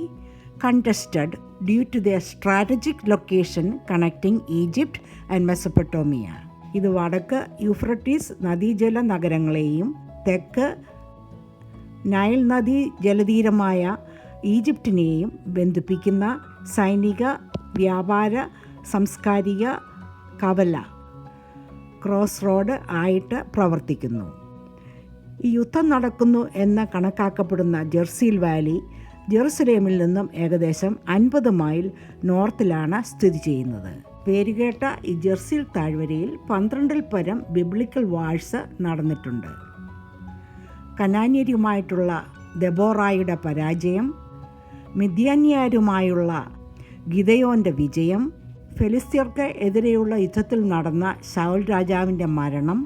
contested due to their strategic location connecting Egypt and Mesopotamia. ഇത് വടക്ക് Euphrates നദീജല നഗരങ്ങളെയും തെക്ക് Nile നദീ ജലതീരമായ ഈജിപ്തിനെയും ബന്ധിപ്പിക്കുന്ന സൈനിക, വ്യാപാര, സാംസ്കാരിക കവല ക്രോസ് റോഡ് ആയിട്ട് പ്രവർത്തിക്കുന്നു. ഈ യുദ്ധം നടക്കുന്നു എന്ന് കണക്കാക്കപ്പെടുന്ന ജെർസീൽ വാലി ജെറുസലേമിൽ നിന്നും ഏകദേശം 50 മൈൽ നോർത്തിലാണ് സ്ഥിതി ചെയ്യുന്നത്. പേരുകേട്ട ഈ ജെർസീൽ താഴ്വരയിൽ 12-ൽ പരം ബിബ്ലിക്കൽ വാഴ്സ് നടന്നിട്ടുണ്ട്. കനാന്യരുമായിട്ടുള്ള ദെബോറായുടെ പരാജയം, മിദ്യാന്യരുമായുള്ള ഗിദയോൻ്റെ വിജയം, ഫെലിസ്ത്യർക്ക് എതിരെയുള്ള യുദ്ധത്തിൽ നടന്ന ശൗൽ രാജാവിൻ്റെ മരണം,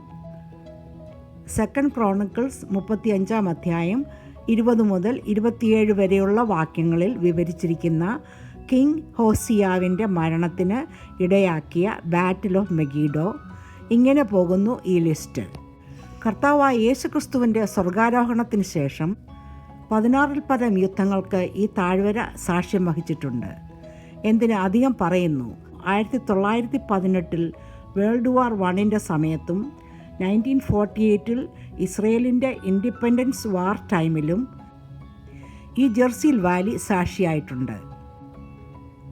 2 ക്രോണിക്കിൾസ് 35-ാം അധ്യായം 20 മുതൽ 27 വരെയുള്ള വാക്യങ്ങളിൽ വിവരിച്ചിരിക്കുന്ന കിങ് ഹോസിയാവിൻ്റെ മരണത്തിന് ഇടയാക്കിയ ബാറ്റിൽ ഓഫ് മെഗിഡോ. ഇങ്ങനെ പോകുന്നു ഈ ലിസ്റ്റ്. കർത്താവായ യേശുക്രിസ്തുവിൻ്റെ സ്വർഗാരോഹണത്തിന് ശേഷം 16-ൽ പരം യുദ്ധങ്ങൾക്ക് ഈ താഴ്വര സാക്ഷ്യം വഹിച്ചിട്ടുണ്ട്. എന്തിന് അധികം പറയുന്നു, 1918-ൽ വേൾഡ് വാർ 1 സമയത്തും 1948-ൽ ഇസ്രയേലിൻ്റെ ഇൻഡിപെൻഡൻസ് വാർ ടൈമിലും ഈ ജെർസീൽ വാലി സാക്ഷിയായിട്ടുണ്ട്.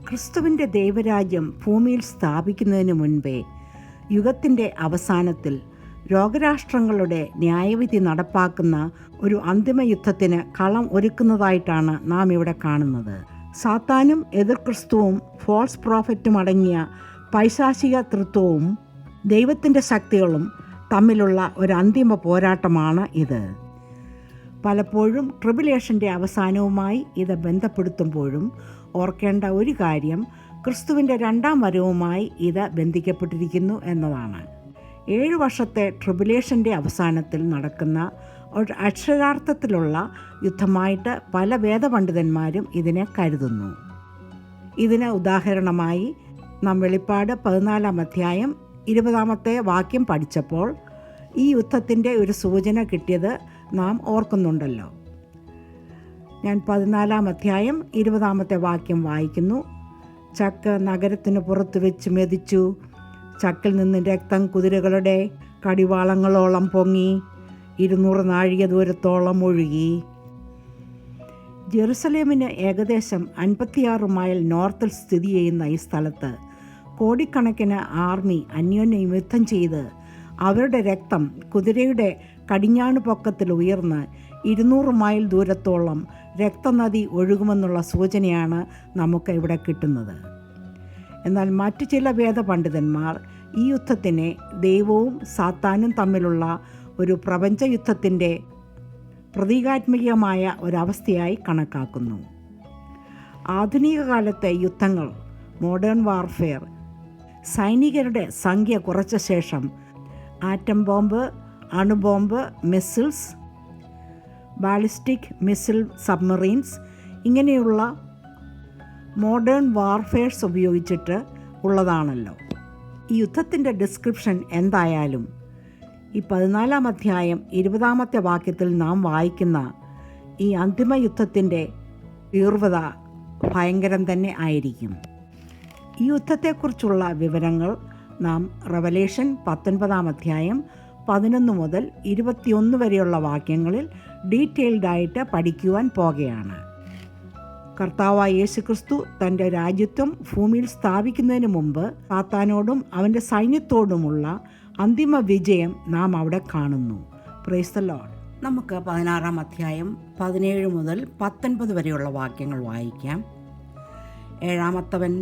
ക്രിസ്തുവിൻ്റെ ദൈവരാജ്യം ഭൂമിയിൽ സ്ഥാപിക്കുന്നതിന് മുൻപേ യുഗത്തിൻ്റെ അവസാനത്തിൽ രോഗരാഷ്ട്രങ്ങളുടെ ന്യായവിധി നടപ്പാക്കുന്ന ഒരു അന്തിമ യുദ്ധത്തിന് കളം ഒരുക്കുന്നതായിട്ടാണ് നാം ഇവിടെ കാണുന്നത്. സാത്താനും എതിർ ക്രിസ്തുവും ഫോൾസ് പ്രോഫറ്റും അടങ്ങിയ പൈശാചിക തൃത്വവും ദൈവത്തിൻ്റെ ശക്തികളും തമ്മിലുള്ള ഒരു അന്തിമ പോരാട്ടമാണ് ഇത്. പലപ്പോഴും ട്രിബുലേഷൻ്റെ അവസാനവുമായി ഇത് ബന്ധപ്പെടുത്തുമ്പോഴും ഓർക്കേണ്ട ഒരു കാര്യം, ക്രിസ്തുവിൻ്റെ 2ാം വരവുമായി ഇത് ബന്ധിക്കപ്പെട്ടിരിക്കുന്നു എന്നതാണ്. 7 വർഷത്തെ ട്രിബുലേഷൻ്റെ അവസാനത്തിൽ നടക്കുന്ന ഒരു അക്ഷരാർത്ഥത്തിലുള്ള യുദ്ധമായിട്ട് പല വേദപണ്ഡിതന്മാരും ഇതിനെ കരുതുന്നു. ഇതിന് ഉദാഹരണമായി നാം വെളിപ്പാട് 14-ാം അധ്യായം 20-ാമത്തെ വാക്യം പഠിച്ചപ്പോൾ ഈ യുദ്ധത്തിൻ്റെ ഒരു സൂചന കിട്ടിയത് നാം ഓർക്കുന്നുണ്ടല്ലോ. ഞാൻ 14-ാം അധ്യായം 20-ാമത്തെ വാക്യം വായിക്കുന്നു. ചക്ക് നഗരത്തിന് പുറത്ത് വെച്ച് മെതിച്ചു, ചക്കിൽ നിന്ന് രക്തം കുതിരകളുടെ കടിവാളങ്ങളോളം പൊങ്ങി, 200 നാഴിക ദൂരത്തോളം ഒഴുകി. ജെറുസലേമിന് ഏകദേശം 56 മൈൽ നോർത്തിൽ സ്ഥിതി ചെയ്യുന്ന ഈ സ്ഥലത്ത് കോടിക്കണക്കിന് ആർമി അന്യോന്യം യുദ്ധം ചെയ്ത് അവരുടെ രക്തം കുതിരയുടെ കടിഞ്ഞാണ് പൊക്കത്തിൽ ഉയർന്ന് 200 മൈൽ ദൂരത്തോളം രക്തനദി ഒഴുകുമെന്നുള്ള സൂചനയാണ് നമുക്ക് ഇവിടെ കിട്ടുന്നത്. എന്നാൽ മറ്റു ചില വേദപണ്ഡിതന്മാർ ഈ യുദ്ധത്തിനെ ദൈവവും സാത്താനും തമ്മിലുള്ള ഒരു പ്രപഞ്ച യുദ്ധത്തിൻ്റെ പ്രതീകാത്മകമായ ഒരവസ്ഥയായി കണക്കാക്കുന്നു. ആധുനിക കാലത്തെ യുദ്ധങ്ങൾ, മോഡേൺ വാർഫെയർ, സൈനികരുടെ സംഖ്യ കുറച്ച ശേഷം ആറ്റം ബോംബ്, അണുബോംബ്, മിസ്സിൽസ്, ബാലിസ്റ്റിക് മിസ്സിൽ സബ്മറീൻസ് ഇങ്ങനെയുള്ള മോഡേൺ വാർഫെയർസ് ഉപയോഗിച്ചിട്ട് ഉള്ളതാണല്ലോ. ഈ യുദ്ധത്തിൻ്റെ ഡിസ്ക്രിപ്ഷൻ എന്തായാലും ഈ 14-ാം അധ്യായം 20-ാമത്തെ വാക്യത്തിൽ നാം വായിക്കുന്ന ഈ അന്തിമ യുദ്ധത്തിൻ്റെ തീവ്രത ഭയങ്കരം തന്നെ ആയിരിക്കും. ഈ യുദ്ധത്തെക്കുറിച്ചുള്ള വിവരങ്ങൾ നാം റെവലേഷൻ 19-ാം അധ്യായം 11 മുതൽ 21 വരെയുള്ള വാക്യങ്ങളിൽ ഡീറ്റെയിൽഡായിട്ട് പഠിക്കുവാൻ പോകുകയാണ്. കർത്താവായ യേശുക്രിസ്തു തൻ്റെ രാജ്യത്വം ഭൂമിയിൽ സ്ഥാപിക്കുന്നതിന് മുമ്പ് സാത്താനോടും അവൻ്റെ സൈന്യത്തോടുമുള്ള അന്തിമ വിജയം നാം അവിടെ കാണുന്നു. Praise the Lord. നമുക്ക് 16-ാം അധ്യായം 17 മുതൽ 19 വരെയുള്ള വാക്യങ്ങൾ വായിക്കാം. ഏഴാമത്തവൻ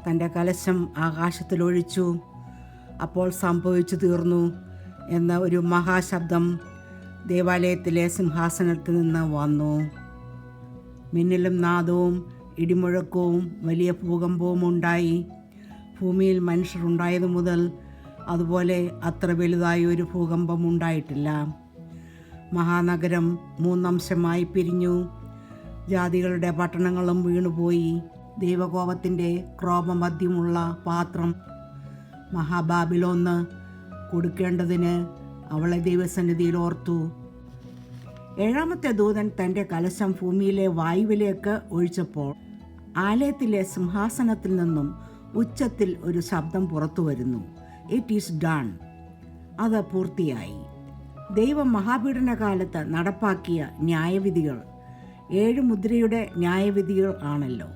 തൻ്റെ കലശം ആകാശത്തിലൊഴിച്ചു. അപ്പോൾ സംഭവിച്ചു തീർന്നു എന്ന ഒരു മഹാശബ്ദം ദേവാലയത്തിലെ സിംഹാസനത്തിൽ നിന്ന് വന്നു. മിന്നലും നാദവും ഇടിമുഴക്കവും വലിയ ഭൂകമ്പവും ഉണ്ടായി. ഭൂമിയിൽ മനുഷ്യരുണ്ടായതു മുതൽ അതുപോലെ അത്ര വലുതായ ഒരു ഭൂകമ്പം ഉണ്ടായിട്ടില്ല. മഹാനഗരം 3 അംശമായി പിരിഞ്ഞു. ജാതികളുടെ പട്ടണങ്ങളും വീണുപോയി. ദൈവകോപത്തിൻ്റെ ക്രോപമദ്യമുള്ള പാത്രം മഹാബാബിലോന്ന് കൊടുക്കേണ്ടതിന് അവളെ ദൈവസന്നിധിയിൽ ഓർത്തു. ഏഴാമത്തെ ദൂതൻ തൻ്റെ കലശം ഭൂമിയിലെ വായുവിലേക്ക് ഒഴിച്ചപ്പോൾ ആലയത്തിലെ സിംഹാസനത്തിൽ നിന്നും ഉച്ചത്തിൽ ഒരു ശബ്ദം പുറത്തു വരുന്നു. It is done. അത് പൂർത്തിയായി. ദൈവം മഹാപീഡന കാലത്ത് നടപ്പാക്കിയ ന്യായവിധികൾ 7 മുദ്രയുടെ ന്യായവിധികൾ ആണല്ലോ.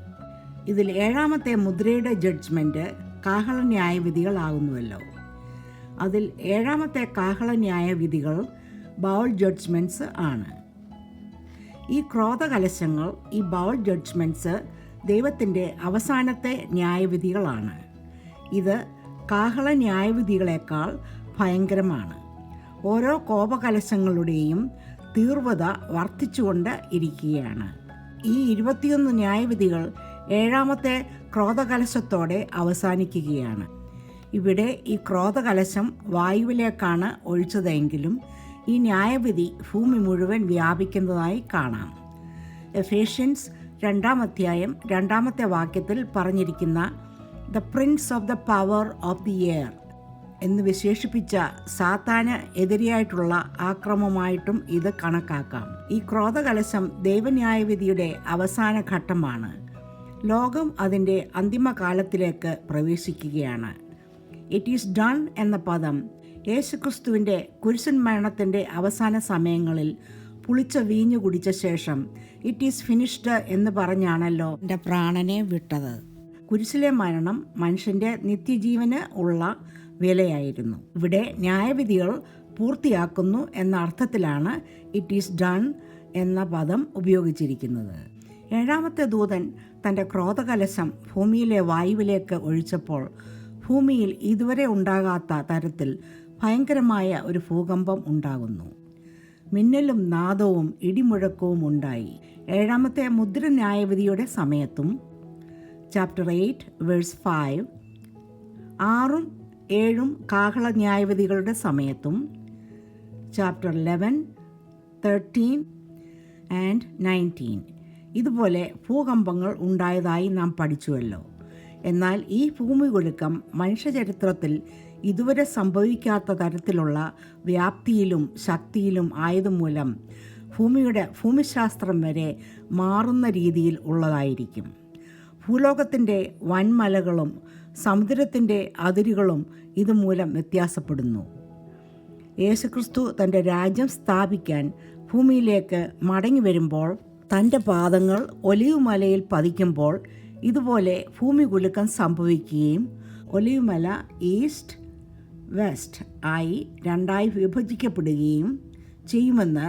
ഇതിൽ 7-ാമത്തെ മുദ്രയുടെ ജഡ്ജ്മെൻറ്റ് കാഹള ന്യായവിധികളാകുന്നുവല്ലോ. അതിൽ 7-ാമത്തെ കാഹള ന്യായവിധികൾ ബൗൾ ജഡ്ജ്മെൻറ്റ്സ് ആണ്. ഈ ക്രോധകലശങ്ങൾ, ഈ ബൗൾ ജഡ്ജ്മെൻറ്റ്സ് ദൈവത്തിൻ്റെ അവസാനത്തെ ന്യായവിധികളാണ്. ഇത് കാഹള ന്യായവിധികളെക്കാൾ ഭയങ്കരമാണ്. ഓരോ കോപകലശങ്ങളുടെയും തീവ്രത വർദ്ധിച്ചുകൊണ്ട് ഇരിക്കുകയാണ്. ഈ 21 ന്യായവിധികൾ 7-ാമത്തെ ക്രോധകലശത്തോടെ അവസാനിക്കുകയാണ്. ഇവിടെ ഈ ക്രോധകലശം വായുവിലേക്കാണ് ഒഴിച്ചതെങ്കിലും ഈ ന്യായവിധി ഭൂമി മുഴുവൻ വ്യാപിക്കുന്നതായി കാണാം. എഫേഷ്യൻസ് 2-ാം അധ്യായം 2-ാമത്തെ വാക്യത്തിൽ പറഞ്ഞിരിക്കുന്ന the prince of the power of the air എന്ന് വിശേഷിപ്പിച്ച സാത്താന് എതിരെയായിട്ടുള്ള ആക്രമമായിട്ടും ഇത് കണക്കാക്കാം. ഈ ക്രോധകലശം ദൈവന്യായവിധിയുടെ അവസാന ഘട്ടമാണ്. ലോകം അതിൻ്റെ അന്തിമകാലത്തിലേക്ക് പ്രവേശിക്കുകയാണ്. ഇറ്റ് ഈസ് ഡൺ എന്ന പദം യേശുക്രിസ്തുവിൻ്റെ കുരിശൻ മരണത്തിൻ്റെ അവസാന സമയങ്ങളിൽ പുളിച്ച വീഞ്ഞു കുടിച്ച ശേഷം ഇറ്റ് ഈസ് ഫിനിഷ്ഡ് എന്ന് പറഞ്ഞാണല്ലോ എൻ്റെ പ്രാണനെ വിട്ടത്. കുരിശിലെ മരണം മനുഷ്യൻ്റെ നിത്യജീവന് ഉള്ള വിലയായിരുന്നു. ഇവിടെ ന്യായവിധികൾ പൂർത്തിയാക്കുന്നു എന്ന അർത്ഥത്തിലാണ് ഇറ്റ് ഈസ് ഡൺ എന്ന പദം ഉപയോഗിച്ചിരിക്കുന്നത്. 7-ാമത്തെ ദൂതൻ തൻ്റെ ക്രോധകലശം ഭൂമിയിലെ വായുവിലേക്ക് ഒഴിച്ചപ്പോൾ ഭൂമിയിൽ ഇതുവരെ ഉണ്ടാകാത്ത തരത്തിൽ ഭയങ്കരമായ ഒരു ഭൂകമ്പം ഉണ്ടാകുന്നു. മിന്നലും നാദവും ഇടിമുഴക്കവും ഉണ്ടായി. 7-ാമത്തെ മുദ്ര ന്യായവിധിയുടെ സമയത്തും ചാപ്റ്റർ 8 വേഴ്സ് 5, 6ഉം 7ഉം കാഹള ന്യായവിധികളുടെ സമയത്തും ചാപ്റ്റർ 11, 13 ആൻഡ് 19 ഇതുപോലെ ഭൂകമ്പങ്ങൾ ഉണ്ടായതായി നാം പഠിച്ചുവല്ലോ. എന്നാൽ ഈ ഭൂമികുലുക്കം മനുഷ്യചരിത്രത്തിൽ ഇതുവരെ സംഭവിക്കാത്ത തരത്തിലുള്ള വ്യാപ്തിയിലും ശക്തിയിലും ആയതുമൂലം ഭൂമിയുടെ ഭൂമിശാസ്ത്രം വരെ മാറുന്ന രീതിയിൽ ഉള്ളതായിരിക്കും. ഭൂലോകത്തിൻ്റെ വൻമലകളും സമുദ്രത്തിൻ്റെ അതിരുകളും ഇതുമൂലം വ്യത്യാസപ്പെടുന്നു. യേശുക്രിസ്തു തൻ്റെ രാജ്യം സ്ഥാപിക്കാൻ ഭൂമിയിലേക്ക് മടങ്ങി വരുമ്പോൾ തൻ്റെ പാദങ്ങൾ ഒലിവ് മലയിൽ പതിക്കുമ്പോൾ ഇതുപോലെ ഭൂമികുലുക്കം സംഭവിക്കുകയും ഒലിവ് മല ഈസ്റ്റ് വെസ്റ്റ് ആയി 2ആയി വിഭജിക്കപ്പെടുകയും ചെയ്യുമെന്ന്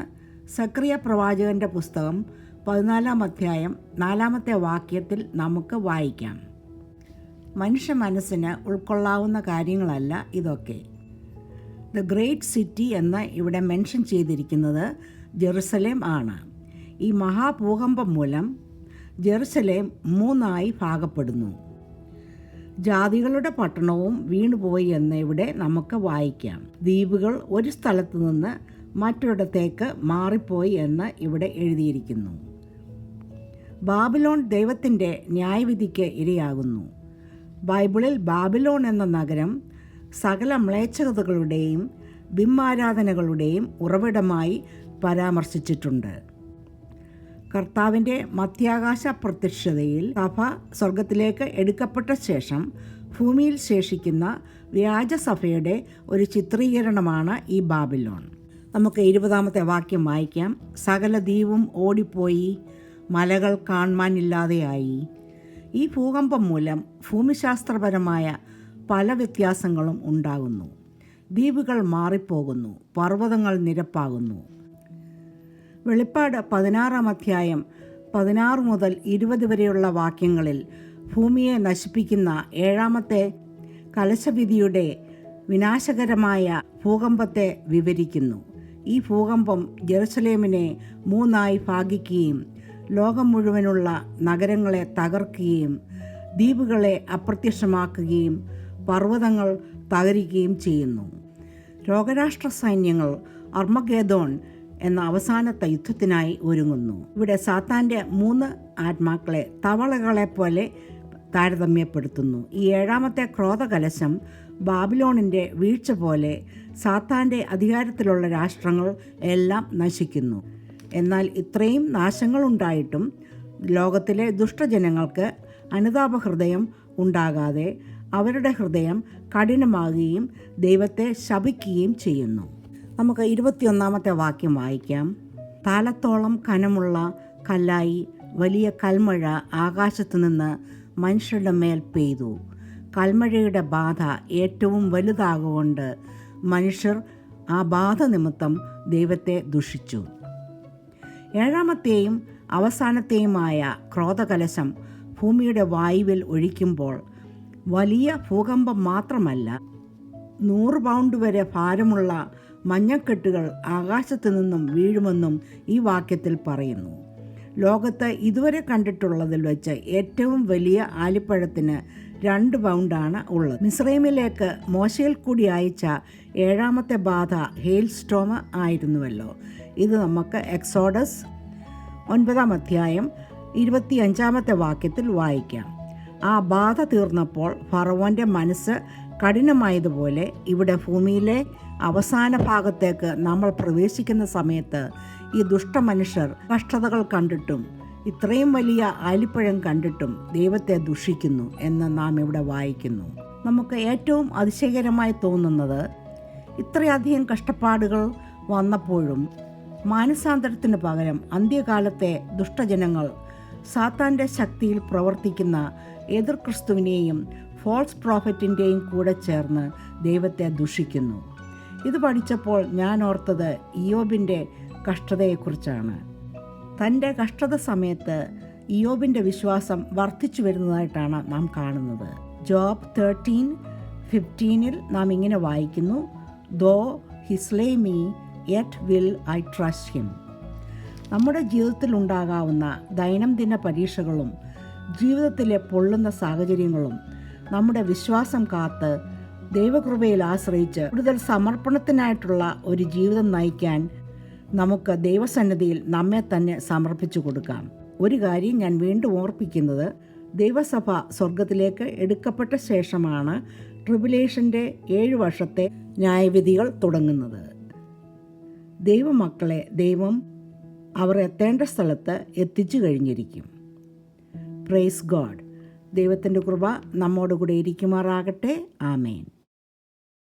സക്കറിയ പ്രവാചകൻ്റെ പുസ്തകം 14-ാം അധ്യായം 4-ാമത്തെ വാക്യത്തിൽ നമുക്ക് വായിക്കാം. മനുഷ്യ മനസ്സിന് ഉൾക്കൊള്ളാവുന്ന കാര്യങ്ങളല്ല ഇതൊക്കെ. ദ ഗ്രേറ്റ് സിറ്റി എന്ന് ഇവിടെ മെൻഷൻ ചെയ്തിരിക്കുന്നത് ജെറുസലേം ആണ്. ഈ മഹാഭൂകമ്പം മൂലം ജെറുസലേം 3 ഭാഗപ്പെടുന്നു. ജാതികളുടെ പട്ടണവും വീണുപോയി എന്ന് ഇവിടെ നമുക്ക് വായിക്കാം. ദ്വീപുകൾ ഒരു സ്ഥലത്ത് നിന്ന് മറ്റൊരിടത്തേക്ക് മാറിപ്പോയി എന്ന് ഇവിടെ എഴുതിയിരിക്കുന്നു. ബാബിലോൺ ദൈവത്തിൻ്റെ ന്യായവിധിക്ക് ഇരയാകുന്നു. ബൈബിളിൽ ബാബിലോൺ എന്ന നഗരം സകല മ്ലേച്ഛതകളുടെയും ബിംബാരാധനകളുടെയും ഉറവിടമായി പരാമർശിച്ചിട്ടുണ്ട്. കർത്താവിൻ്റെ മധ്യാകാശ പ്രത്യക്ഷതയിൽ സഭ സ്വർഗത്തിലേക്ക് എടുക്കപ്പെട്ട ശേഷം ഭൂമിയിൽ ശേഷിക്കുന്ന വ്യാജസഭയുടെ ഒരു ചിത്രീകരണമാണ് ഈ ബാബിലോൺ. നമുക്ക് 20-ാമത്തെ വാക്യം വായിക്കാം. സകല ദ്വീപും ഓടിപ്പോയി, മലകൾ കാണാനില്ലാതെയായി. ഈ ഭൂകമ്പം മൂലം ഭൂമിശാസ്ത്രപരമായ പല വ്യത്യാസങ്ങളും ഉണ്ടാകുന്നു. ദ്വീപുകൾ മാറിപ്പോകുന്നു, പർവ്വതങ്ങൾ നിരപ്പാകുന്നു. വെളിപ്പാട് 16-ാം അധ്യായം 16 മുതൽ 20 വരെയുള്ള വാക്യങ്ങളിൽ ഭൂമിയെ നശിപ്പിക്കുന്ന 7-ാമത്തെ കലശവിധിയുടെ വിനാശകരമായ ഭൂകമ്പത്തെ വിവരിക്കുന്നു. ഈ ഭൂകമ്പം ജെറുസലേമിനെ 3 ഭാഗിക്കുകയും ലോകം മുഴുവനുള്ള നഗരങ്ങളെ തകർക്കുകയും ദ്വീപുകളെ അപ്രത്യക്ഷമാക്കുകയും പർവ്വതങ്ങൾ തകരുകയും ചെയ്യുന്നു. ലോകരാഷ്ട്ര സൈന്യങ്ങൾ അർമഗേദോൺ എന്ന അവസാനത്തെ യുദ്ധത്തിനായി ഒരുങ്ങുന്നു. ഇവിടെ സാത്താൻ്റെ 3 ആത്മാക്കളെ തവളകളെപ്പോലെ താരതമ്യപ്പെടുത്തുന്നു. ഈ 7-ാമത്തെ ക്രോധകലശം ബാബിലോണിൻ്റെ വീഴ്ച പോലെ സാത്താൻ്റെ അധികാരത്തിലുള്ള രാഷ്ട്രങ്ങൾ എല്ലാം നശിക്കുന്നു. എന്നാൽ ഇത്രയും നാശങ്ങളുണ്ടായിട്ടും ലോകത്തിലെ ദുഷ്ടജനങ്ങൾക്ക് അനുതാപഹൃദയം ഉണ്ടാകാതെ അവരുടെ ഹൃദയം കഠിനമാകുകയും ദൈവത്തെ ശപിക്കുകയും ചെയ്യുന്നു. നമുക്ക് 21-ാമത്തെ വാക്യം വായിക്കാം. താലത്തോളം കനമുള്ള കല്ലായി വലിയ കൽമഴ ആകാശത്തു നിന്ന് മനുഷ്യരുടെ മേൽ പെയ്തു. കൽമഴയുടെ ബാധ ഏറ്റവും വലുതാകൊണ്ട് മനുഷ്യർ ആ ബാധ നിമിത്തം ദൈവത്തെ ദുഷിച്ചു. 7-ാമത്തെയും അവസാനത്തെയുമായ ക്രോധകലശം ഭൂമിയുടെ വായുവിൽ ഒഴിക്കുമ്പോൾ വലിയ ഭൂകമ്പം മാത്രമല്ല, 100 പൗണ്ട് വരെ ഭാരമുള്ള മഞ്ഞക്കെട്ടുകൾ ആകാശത്തു നിന്നും വീഴുമെന്നും ഈ വാക്യത്തിൽ പറയുന്നു. ലോകത്ത് ഇതുവരെ കണ്ടിട്ടുള്ളതിൽ വെച്ച് ഏറ്റവും വലിയ ആലിപ്പഴത്തിന് 2 പൗണ്ടാണ് ഉള്ളത്. മിസ്രൈമിലേക്ക് മോശയിൽ കൂടി അയച്ച 7-ാമത്തെ ബാധ ഹെയിൽ സ്റ്റോം ആയിരുന്നുവല്ലോ. ഇത് നമുക്ക് എക്സോഡസ് 9-ാം അധ്യായം 25-ാമത്തെ വാക്യത്തിൽ വായിക്കാം. ആ ബാധ തീർന്നപ്പോൾ ഫറവോൻ്റെ മനസ്സ് കഠിനമായതുപോലെ ഇവിടെ ഭൂമിയിലെ അവസാന ഭാഗത്തേക്ക് നമ്മൾ പ്രവേശിക്കുന്ന സമയത്ത് ഈ ദുഷ്ടമനുഷ്യർ കഷ്ടതകൾ കണ്ടിട്ടും ഇത്രയും വലിയ ആലിപ്പഴം കണ്ടിട്ടും ദൈവത്തെ ദുഷിക്കുന്നു എന്ന് നാം ഇവിടെ വായിക്കുന്നു. നമുക്ക് ഏറ്റവും അതിശയകരമായി തോന്നുന്നത് ഇത്രയധികം കഷ്ടപ്പാടുകൾ വന്നപ്പോഴും മാനസാന്തരത്തിന് പകരം അന്ത്യകാലത്തെ ദുഷ്ടജനങ്ങൾ സാത്താൻ്റെ ശക്തിയിൽ പ്രവർത്തിക്കുന്ന എതിർ ക്രിസ്തുവിനെയും ഫോൾസ് പ്രോഫറ്റിൻ്റെയും കൂടെ ചേർന്ന് ദൈവത്തെ ദുഷിക്കുന്നു. ഇത് പഠിച്ചപ്പോൾ ഞാൻ ഓർത്തത് ഇയ്യോബിൻ്റെ കഷ്ടതയെക്കുറിച്ചാണ്. തൻ്റെ കഷ്ടത സമയത്ത് ഇയ്യോബിൻ്റെ വിശ്വാസം വർദ്ധിച്ചു വരുന്നതായിട്ടാണ് നാം കാണുന്നത്. ജോബ് 13:15 നാം ഇങ്ങനെ വായിക്കുന്നു. Though he slay me yet will I trust him. നമ്മുടെ ജീവിതത്തിൽ ഉണ്ടാകാവുന്ന ദൈനംദിന പരീക്ഷകളും ജീവിതത്തിലെ പൊള്ളുന്ന സാഹചര്യങ്ങളും നമ്മുടെ വിശ്വാസം കാത്ത് ദൈവകൃപയിൽ ആശ്രയിച്ച് കൂടുതൽ സമർപ്പണത്തിനായിട്ടുള്ള ഒരു ജീവിതം നയിക്കാൻ നമുക്ക് ദൈവസന്നിധിയിൽ നമ്മെ തന്നെ സമർപ്പിച്ചു കൊടുക്കാം. ഒരു കാര്യം ഞാൻ വീണ്ടും ഓർപ്പിക്കുന്നത്, ദൈവസഭ സ്വർഗത്തിലേക്ക് എടുക്കപ്പെട്ട ശേഷമാണ് ട്രിബുലേഷൻ്റെ 7 വർഷത്തെ ന്യായവിധികൾ തുടങ്ങുന്നത്. ദൈവമക്കളെ ദൈവം അവർ എത്തേണ്ട സ്ഥലത്ത് എത്തിച്ചു കഴിഞ്ഞിരിക്കും. Praise God. ദൈവത്തിൻ്റെ കൃപ നമ്മോടുകൂടെ ഇരിക്കുമാറാകട്ടെ. ആമേൻ.